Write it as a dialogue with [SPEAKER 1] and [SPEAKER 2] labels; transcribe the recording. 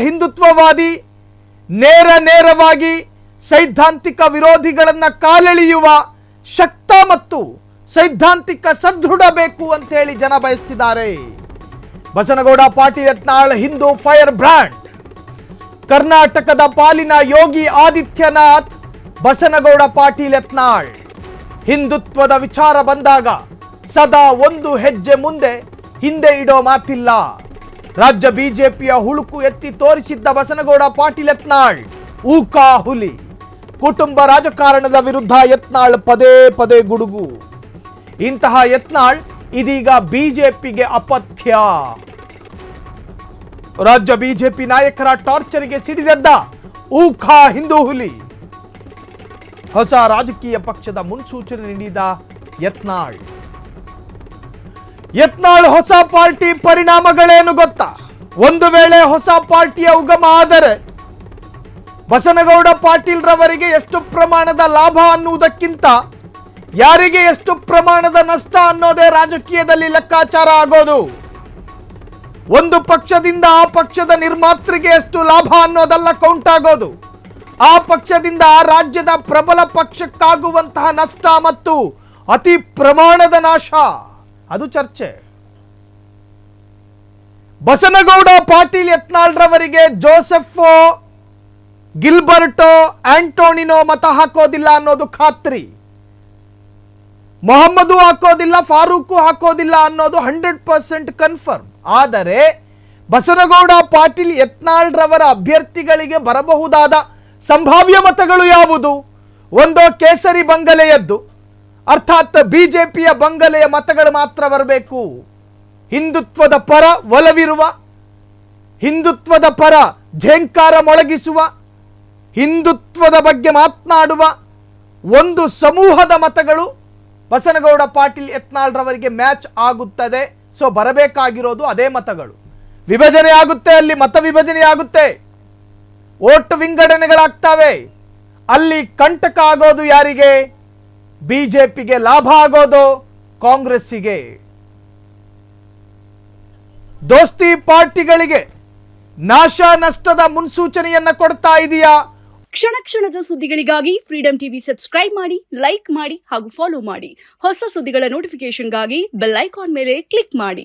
[SPEAKER 1] ಹಿಂದುತ್ವವಾದಿ, ನೇರವಾಗಿ ಸೈದ್ಧಾಂತಿಕ ವಿರೋಧಿಗಳನ್ನ ಕಾಲೆಳೆಯುವ ಶಕ್ತ ಮತ್ತು ಸೈದ್ಧಾಂತಿಕ ಸದೃಢ ಬೇಕು ಅಂತ ಹೇಳಿ ಜನ ಬಯಸ್ತಿದ್ದಾರೆ. Basanagouda Patil Yatnal Hindu fire brand. ಕರ್ನಾಟಕದ ಪಾಲಿನ ಯೋಗಿ ಆದಿತ್ಯನಾಥ್, ಬಸನಗೌಡ ಪಾಟೀಲ್ ಯತ್ನಾಳ್. ಹಿಂದುತ್ವದ ವಿಚಾರ ಬಂದಾಗ ಸದಾ ಒಂದು ಹೆಜ್ಜೆ ಮುಂದೆ, ಹಿಂದೆ ಇಡೋ ಮಾತಿಲ್ಲ. ರಾಜ್ಯ ಬಿಜೆಪಿಯ ಹುಳುಕು ಎತ್ತಿ ತೋರಿಸಿದ್ದ ಬಸನಗೌಡ ಪಾಟೀಲ್ ಯತ್ನಾಳ್ ಊಕಾ ಹುಲಿ. ಕುಟುಂಬ ರಾಜಕಾರಣದ ವಿರುದ್ಧ ಯತ್ನಾಳ್ ಪದೇ ಪದೇ ಗುಡುಗು. ಇಂತಹ ಯತ್ನಾಳ್ ಇದೀಗ ಬಿಜೆಪಿಗೆ ಅಪಥ್ಯ. ರಾಜ್ಯ ಬಿಜೆಪಿ ನಾಯಕರ ಟಾರ್ಚರ್ಗೆ ಸಿಡಿದೆದ್ದ ಊಖಾ ಹಿಂದೂ ಹುಲಿ. ಹೊಸ ರಾಜಕೀಯ ಪಕ್ಷದ ಮುನ್ಸೂಚನೆ ನೀಡಿದ ಯತ್ನಾಳ್ ಹೊಸ ಪಾರ್ಟಿ ಪರಿಣಾಮಗಳೇನು ಗೊತ್ತಾ? ಒಂದು ವೇಳೆ ಹೊಸ ಪಾರ್ಟಿಯ ಉಗಮ ಆದರೆ ಬಸನಗೌಡ ಪಾಟೀಲ್ ರವರಿಗೆ ಎಷ್ಟು ಪ್ರಮಾಣದ ಲಾಭ ಅನ್ನುವುದಕ್ಕಿಂತ ಯಾರಿಗೆ ಎಷ್ಟು ಪ್ರಮಾಣದ ನಷ್ಟ ಅನ್ನೋದೇ ರಾಜಕೀಯದಲ್ಲಿ ಲೆಕ್ಕಾಚಾರ ಆಗೋದು. ಒಂದು ಪಕ್ಷದಿಂದ ಆ ಪಕ್ಷದ ನಿರ್ಮಾತೃಗೆ ಎಷ್ಟು ಲಾಭ ಅನ್ನೋದಲ್ಲ ಕೌಂಟ್ ಆಗೋದು. ಆ ಪಕ್ಷದಿಂದ ಆ ರಾಜ್ಯದ ಪ್ರಬಲ ಪಕ್ಷಕ್ಕಾಗುವಂತಹ ನಷ್ಟ ಮತ್ತು ಅತಿ ಪ್ರಮಾಣದ ನಾಶ, ಅದು ಚರ್ಚೆ. ಬಸನಗೌಡ ಪಾಟೀಲ್ ಯತ್ನಾಳ್ ರವರಿಗೆ ಜೋಸೆಫೋ, ಗಿಲ್ಬರ್ಟೋ, ಆಂಟೋನಿನೋ ಮತ ಹಾಕೋದಿಲ್ಲ ಅನ್ನೋದು ಖಾತ್ರಿ. ಮೊಹಮ್ಮದು ಹಾಕೋದಿಲ್ಲ, ಫಾರೂಕು ಹಾಕೋದಿಲ್ಲ ಅನ್ನೋದು 100% ಕನ್ಫರ್ಮ್. ಆದರೆ ಬಸನಗೌಡ ಪಾಟೀಲ್ ಯತ್ನಾಳ್ ರವರ ಅಭ್ಯರ್ಥಿಗಳಿಗೆ ಬರಬಹುದಾದ ಸಂಭಾವ್ಯ ಮತಗಳು ಯಾವುದು? ಒಂದು ಕೇಸರಿ ಬಂಗಲೆಯದ್ದು, ಅರ್ಥಾತ್ ಬಿಜೆಪಿಯ ಬಂಗಲೆಯ ಮತಗಳು ಮಾತ್ರ ಬರಬೇಕು. ಹಿಂದುತ್ವದ ಪರ ಒಲವಿರುವ, ಹಿಂದುತ್ವದ ಪರ ಝೇಂಕಾರ ಮೊಳಗಿಸುವ, ಹಿಂದುತ್ವದ ಬಗ್ಗೆ ಮಾತನಾಡುವ ಒಂದು ಸಮೂಹದ ಮತಗಳು ಬಸನಗೌಡ ಪಾಟೀಲ್ ಯತ್ನಾಳ್ ರವರಿಗೆ ಮ್ಯಾಚ್ ಆಗುತ್ತದೆ. ಸೊ ಬರಬೇಕಾಗಿರೋದು ಅದೇ ಮತಗಳು. ವಿಭಜನೆ ಆಗುತ್ತೆ, ಅಲ್ಲಿ ಮತ ವಿಭಜನೆ ಆಗುತ್ತೆ, ಓಟ್ ವಿಂಗಡಣೆಗಳಾಗ್ತವೆ. ಅಲ್ಲಿ ಕಂಟಕ ಆಗೋದು ಯಾರಿಗೆ? ಬಿಜೆಪಿಗೆ. ಲಾಭ ಆಗೋದು ಕಾಂಗ್ರೆಸ್ಸಿಗೆ. ದೋಸ್ತಿ ಪಾರ್ಟಿಗಳಿಗೆ ನಾಶ ನಷ್ಟದ ಮುನ್ಸೂಚನೆಯನ್ನ ಕೊಡ್ತಾ ಇದೆಯಾ?
[SPEAKER 2] ಕ್ಷಣ ಕ್ಷಣದ ಸುದ್ದಿಗಳಿಗಾಗಿ ಫ್ರೀಡಂ ಟಿವಿ ಸಬ್ಸ್ಕ್ರೈಬ್ ಮಾಡಿ, ಲೈಕ್ ಮಾಡಿ ಹಾಗೂ ಫಾಲೋ ಮಾಡಿ. ಹೊಸ ಸುದ್ದಿಗಳ ನೋಟಿಫಿಕೇಶನ್ಗಾಗಿ ಬೆಲ್ ಐಕಾನ್ ಮೇಲೆ ಕ್ಲಿಕ್ ಮಾಡಿ.